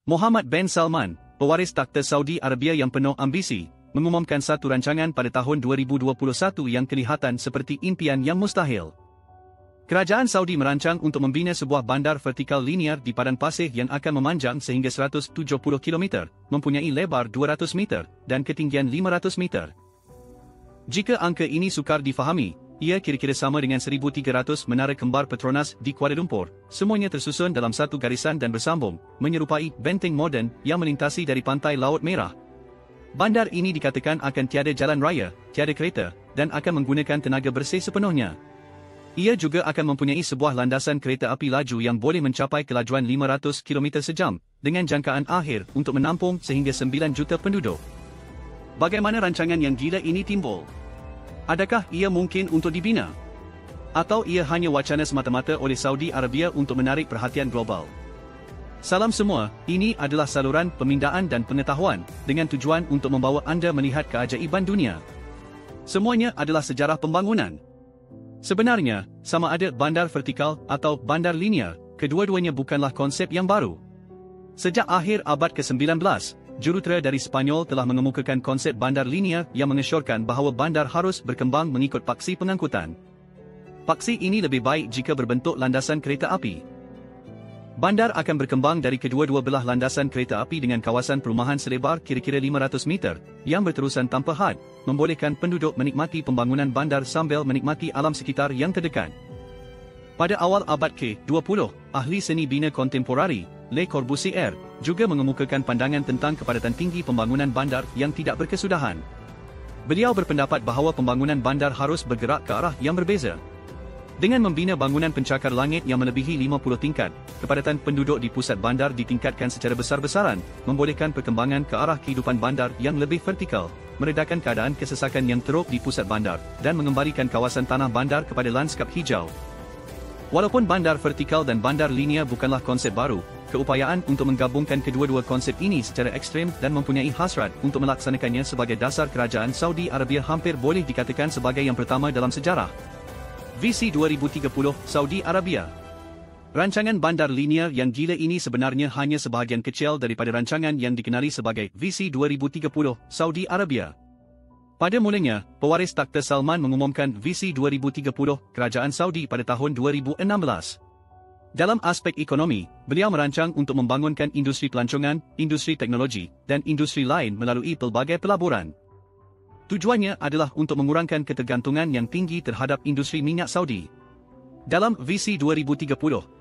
Mohammed bin Salman, pewaris takhta Saudi Arabia yang penuh ambisi, mengumumkan satu rancangan pada tahun 2021 yang kelihatan seperti impian yang mustahil. Kerajaan Saudi merancang untuk membina sebuah bandar vertikal linear di padang pasir yang akan memanjang sehingga 170 km, mempunyai lebar 200 meter dan ketinggian 500 meter. Jika angka ini sukar difahami, ia kira-kira sama dengan 1,300 menara kembar Petronas di Kuala Lumpur, semuanya tersusun dalam satu garisan dan bersambung, menyerupai benteng moden yang melintasi dari pantai Laut Merah. Bandar ini dikatakan akan tiada jalan raya, tiada kereta, dan akan menggunakan tenaga bersih sepenuhnya. Ia juga akan mempunyai sebuah landasan kereta api laju yang boleh mencapai kelajuan 500 km sejam, dengan jangkaan akhir untuk menampung sehingga 9 juta penduduk. Bagaimana rancangan yang gila ini timbul? Adakah ia mungkin untuk dibina? Atau ia hanya wacana semata-mata oleh Saudi Arabia untuk menarik perhatian global? Salam semua, ini adalah saluran pemindaan dan pengetahuan, dengan tujuan untuk membawa anda melihat keajaiban dunia. Semuanya adalah sejarah pembangunan. Sebenarnya, sama ada bandar vertikal atau bandar linear, kedua-duanya bukanlah konsep yang baru. Sejak akhir abad ke-19, jurutera dari Sepanyol telah mengemukakan konsep bandar linear yang mengesyorkan bahawa bandar harus berkembang mengikut paksi pengangkutan. Paksi ini lebih baik jika berbentuk landasan kereta api. Bandar akan berkembang dari kedua-dua belah landasan kereta api dengan kawasan perumahan selebar kira-kira 500 meter, yang berterusan tanpa had, membolehkan penduduk menikmati pembangunan bandar sambil menikmati alam sekitar yang terdekat. Pada awal abad ke-20, ahli seni bina kontemporari, Le Corbusier, juga mengemukakan pandangan tentang kepadatan tinggi pembangunan bandar yang tidak berkesudahan. Beliau berpendapat bahawa pembangunan bandar harus bergerak ke arah yang berbeza. Dengan membina bangunan pencakar langit yang melebihi 50 tingkat, kepadatan penduduk di pusat bandar ditingkatkan secara besar-besaran, membolehkan perkembangan ke arah kehidupan bandar yang lebih vertikal, meredakan keadaan kesesakan yang teruk di pusat bandar, dan mengembalikan kawasan tanah bandar kepada lanskap hijau. Walaupun bandar vertikal dan bandar linear bukanlah konsep baru, keupayaan untuk menggabungkan kedua-dua konsep ini secara ekstrem dan mempunyai hasrat untuk melaksanakannya sebagai dasar kerajaan Saudi Arabia hampir boleh dikatakan sebagai yang pertama dalam sejarah. Visi 2030 Saudi Arabia. Rancangan bandar linear yang gila ini sebenarnya hanya sebahagian kecil daripada rancangan yang dikenali sebagai Visi 2030 Saudi Arabia. Pada mulanya, pewaris takhta Salman mengumumkan Visi 2030 Kerajaan Saudi pada tahun 2016. Dalam aspek ekonomi, beliau merancang untuk membangunkan industri pelancongan, industri teknologi, dan industri lain melalui pelbagai pelaburan. Tujuannya adalah untuk mengurangkan ketergantungan yang tinggi terhadap industri minyak Saudi. Dalam Visi 2030,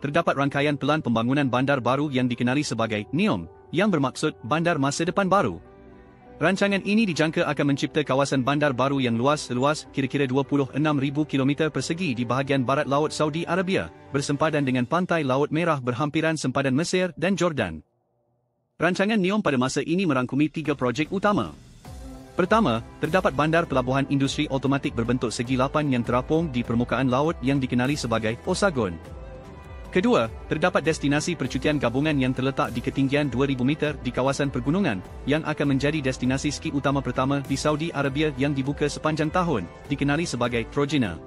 terdapat rangkaian pelan pembangunan bandar baru yang dikenali sebagai NEOM, yang bermaksud Bandar Masa Depan Baru. Rancangan ini dijangka akan mencipta kawasan bandar baru yang luas seluas kira-kira 26,000 km persegi di bahagian barat Laut Saudi Arabia, bersempadan dengan pantai Laut Merah berhampiran sempadan Mesir dan Jordan. Rancangan NEOM pada masa ini merangkumi 3 projek utama. Pertama, terdapat bandar pelabuhan industri automatik berbentuk segi 8 yang terapung di permukaan laut yang dikenali sebagai Osagon. Kedua, terdapat destinasi percutian gabungan yang terletak di ketinggian 2,000 meter di kawasan pergunungan, yang akan menjadi destinasi ski utama pertama di Saudi Arabia yang dibuka sepanjang tahun, dikenali sebagai Trojena.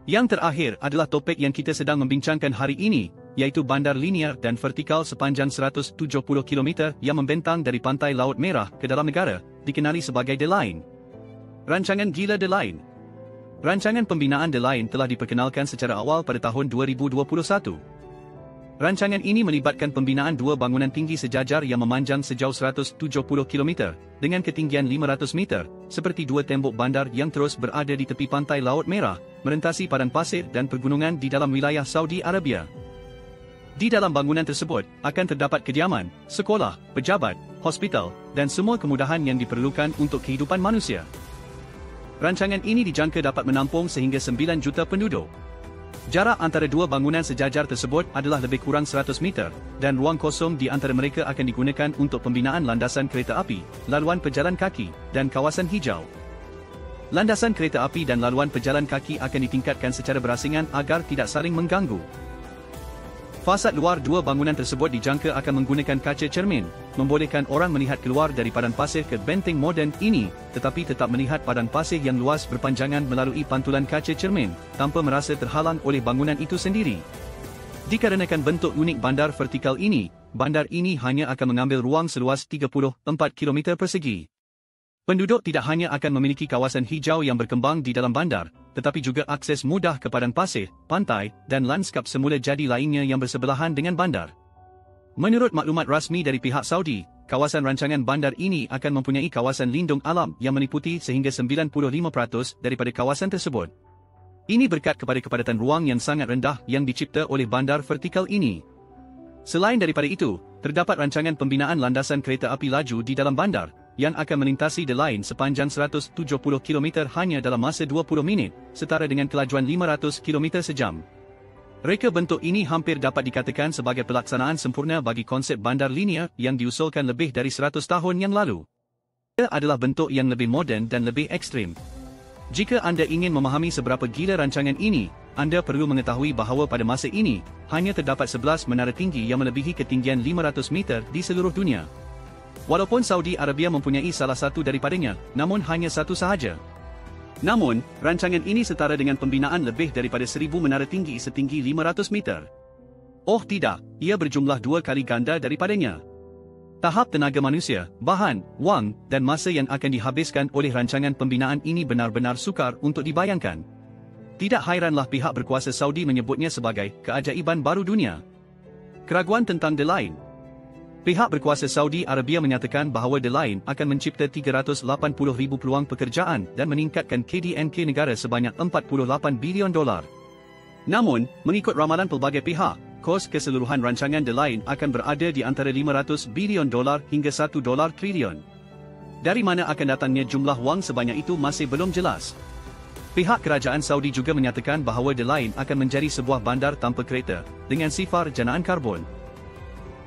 Yang terakhir adalah topik yang kita sedang membincangkan hari ini, iaitu bandar linear dan vertikal sepanjang 170 km yang membentang dari pantai Laut Merah ke dalam negara, dikenali sebagai The Line. Rancangan gila The Line. Rancangan pembinaan The Line telah diperkenalkan secara awal pada tahun 2021. Rancangan ini melibatkan pembinaan 2 bangunan tinggi sejajar yang memanjang sejauh 170 km, dengan ketinggian 500 meter, seperti 2 tembok bandar yang terus berada di tepi pantai Laut Merah, merentasi padang pasir dan pergunungan di dalam wilayah Saudi Arabia. Di dalam bangunan tersebut, akan terdapat kediaman, sekolah, pejabat, hospital, dan semua kemudahan yang diperlukan untuk kehidupan manusia. Rancangan ini dijangka dapat menampung sehingga 9 juta penduduk. Jarak antara 2 bangunan sejajar tersebut adalah lebih kurang 100 meter, dan ruang kosong di antara mereka akan digunakan untuk pembinaan landasan kereta api, laluan pejalan kaki, dan kawasan hijau. Landasan kereta api dan laluan pejalan kaki akan ditingkatkan secara berasingan agar tidak saling mengganggu. Fasad luar 2 bangunan tersebut dijangka akan menggunakan kaca cermin, membolehkan orang melihat keluar dari padang pasir ke benteng moden ini, tetapi tetap melihat padang pasir yang luas berpanjangan melalui pantulan kaca cermin, tanpa merasa terhalang oleh bangunan itu sendiri. Dikarenakan bentuk unik bandar vertikal ini, bandar ini hanya akan mengambil ruang seluas 34 km persegi. Penduduk tidak hanya akan memiliki kawasan hijau yang berkembang di dalam bandar, tetapi juga akses mudah ke padang pasir, pantai, dan landskap semula jadi lainnya yang bersebelahan dengan bandar. Menurut maklumat rasmi dari pihak Saudi, kawasan rancangan bandar ini akan mempunyai kawasan lindung alam yang meliputi sehingga 95% daripada kawasan tersebut. Ini berkat kepada kepadatan ruang yang sangat rendah yang dicipta oleh bandar vertikal ini. Selain daripada itu, terdapat rancangan pembinaan landasan kereta api laju di dalam bandar, yang akan melintasi The Line sepanjang 170 km hanya dalam masa 20 minit, setara dengan kelajuan 500 km sejam. Reka bentuk ini hampir dapat dikatakan sebagai pelaksanaan sempurna bagi konsep bandar linear yang diusulkan lebih dari 100 tahun yang lalu. Ia adalah bentuk yang lebih moden dan lebih ekstrim. Jika anda ingin memahami seberapa gila rancangan ini, anda perlu mengetahui bahawa pada masa ini, hanya terdapat 11 menara tinggi yang melebihi ketinggian 500 meter di seluruh dunia. Walaupun Saudi Arabia mempunyai salah satu daripadanya, namun hanya satu sahaja. Namun, rancangan ini setara dengan pembinaan lebih daripada 1000 menara tinggi setinggi 500 meter. Oh tidak, ia berjumlah 2 kali ganda daripadanya. Tahap tenaga manusia, bahan, wang, dan masa yang akan dihabiskan oleh rancangan pembinaan ini benar-benar sukar untuk dibayangkan. Tidak hairanlah pihak berkuasa Saudi menyebutnya sebagai keajaiban baru dunia. Keraguan tentang The Line. Pihak berkuasa Saudi Arabia menyatakan bahawa The Line akan mencipta 380,000 peluang pekerjaan dan meningkatkan KDNK negara sebanyak $48 bilion. Namun, mengikut ramalan pelbagai pihak, kos keseluruhan rancangan The Line akan berada di antara $500 bilion hingga $1 triliun. Dari mana akan datangnya jumlah wang sebanyak itu masih belum jelas. Pihak kerajaan Saudi juga menyatakan bahawa The Line akan menjadi sebuah bandar tanpa kereta, dengan sifar jenaan karbon.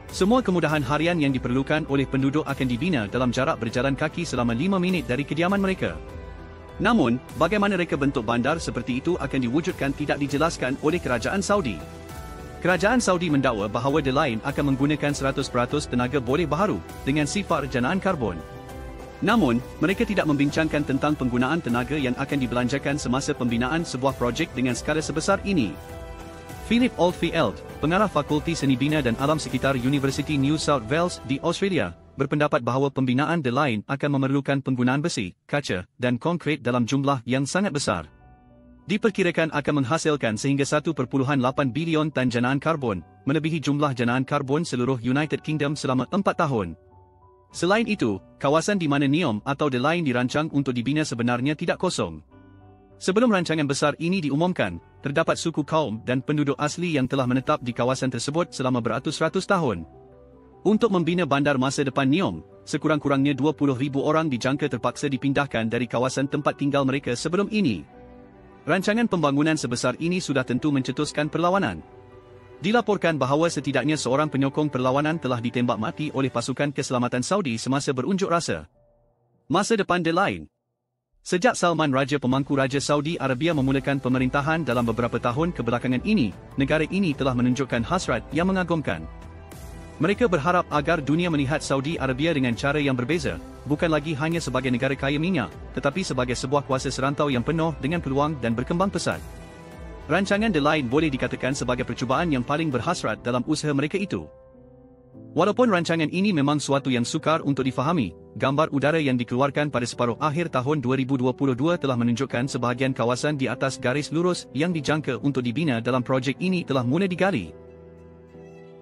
Semua kemudahan harian yang diperlukan oleh penduduk akan dibina dalam jarak berjalan kaki selama 5 minit dari kediaman mereka. Namun, bagaimana reka bentuk bandar seperti itu akan diwujudkan tidak dijelaskan oleh kerajaan Saudi. Kerajaan Saudi mendakwa bahawa The Line akan menggunakan 100% tenaga boleh baharu dengan sifar jenaan karbon. Namun, mereka tidak membincangkan tentang penggunaan tenaga yang akan dibelanjakan semasa pembinaan sebuah projek dengan skala sebesar ini. Philip Oldfield, pengarah Fakulti Seni Bina dan Alam Sekitar University New South Wales di Australia, berpendapat bahawa pembinaan The Line akan memerlukan penggunaan besi, kaca, dan konkrit dalam jumlah yang sangat besar. Diperkirakan akan menghasilkan sehingga 1.8 bilion tan jenaan karbon, melebihi jumlah jenaan karbon seluruh United Kingdom selama 4 tahun. Selain itu, kawasan di mana NEOM atau The Line dirancang untuk dibina sebenarnya tidak kosong. Sebelum rancangan besar ini diumumkan, terdapat suku kaum dan penduduk asli yang telah menetap di kawasan tersebut selama beratus-ratus tahun. Untuk membina bandar masa depan NEOM, sekurang-kurangnya 20,000 orang dijangka terpaksa dipindahkan dari kawasan tempat tinggal mereka sebelum ini. Rancangan pembangunan sebesar ini sudah tentu mencetuskan perlawanan. Dilaporkan bahawa setidaknya seorang penyokong perlawanan telah ditembak mati oleh pasukan keselamatan Saudi semasa berunjuk rasa. Masa depan The Line. Sejak Salman Raja Pemangku Raja Saudi Arabia memulakan pemerintahan dalam beberapa tahun kebelakangan ini, negara ini telah menunjukkan hasrat yang mengagumkan. Mereka berharap agar dunia melihat Saudi Arabia dengan cara yang berbeza, bukan lagi hanya sebagai negara kaya minyak, tetapi sebagai sebuah kuasa serantau yang penuh dengan peluang dan berkembang pesat. Rancangan The Line boleh dikatakan sebagai percubaan yang paling berhasrat dalam usaha mereka itu. Walaupun rancangan ini memang suatu yang sukar untuk difahami, gambar udara yang dikeluarkan pada separuh akhir tahun 2022 telah menunjukkan sebahagian kawasan di atas garis lurus yang dijangka untuk dibina dalam projek ini telah mula digali.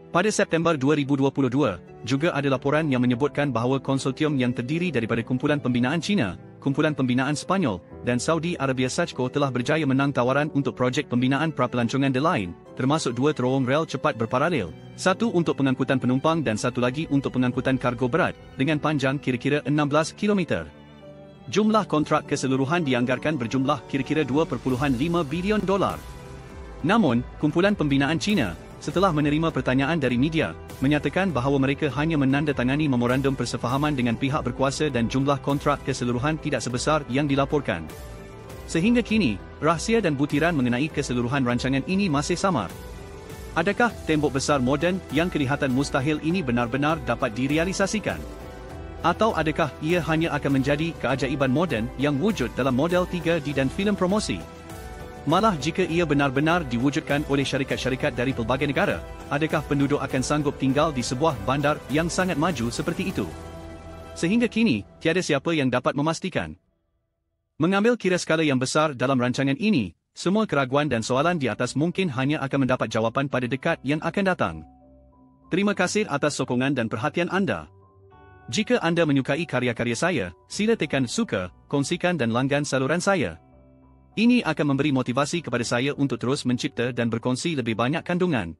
Pada September 2022, juga ada laporan yang menyebutkan bahawa konsortium yang terdiri daripada kumpulan pembinaan China, kumpulan pembinaan Sepanyol, dan Saudi Arabia Sajco telah berjaya menang tawaran untuk projek pembinaan prapelancongan The Line, termasuk 2 terowong rel cepat berparalel, satu untuk pengangkutan penumpang dan satu lagi untuk pengangkutan kargo berat, dengan panjang kira-kira 16 km. Jumlah kontrak keseluruhan dianggarkan berjumlah kira-kira $2.5 bilion. Namun, kumpulan pembinaan China, setelah menerima pertanyaan dari media, menyatakan bahawa mereka hanya menandatangani memorandum persefahaman dengan pihak berkuasa dan jumlah kontrak keseluruhan tidak sebesar yang dilaporkan. Sehingga kini, rahsia dan butiran mengenai keseluruhan rancangan ini masih samar. Adakah tembok besar moden yang kelihatan mustahil ini benar-benar dapat direalisasikan? Atau adakah ia hanya akan menjadi keajaiban moden yang wujud dalam model 3D dan filem promosi? Malah jika ia benar-benar diwujudkan oleh syarikat-syarikat dari pelbagai negara, adakah penduduk akan sanggup tinggal di sebuah bandar yang sangat maju seperti itu? Sehingga kini, tiada siapa yang dapat memastikan. Mengambil kira skala yang besar dalam rancangan ini, semua keraguan dan soalan di atas mungkin hanya akan mendapat jawapan pada dekat yang akan datang. Terima kasih atas sokongan dan perhatian anda. Jika anda menyukai karya-karya saya, sila tekan suka, kongsikan dan langgan saluran saya. Ini akan memberi motivasi kepada saya untuk terus mencipta dan berkongsi lebih banyak kandungan.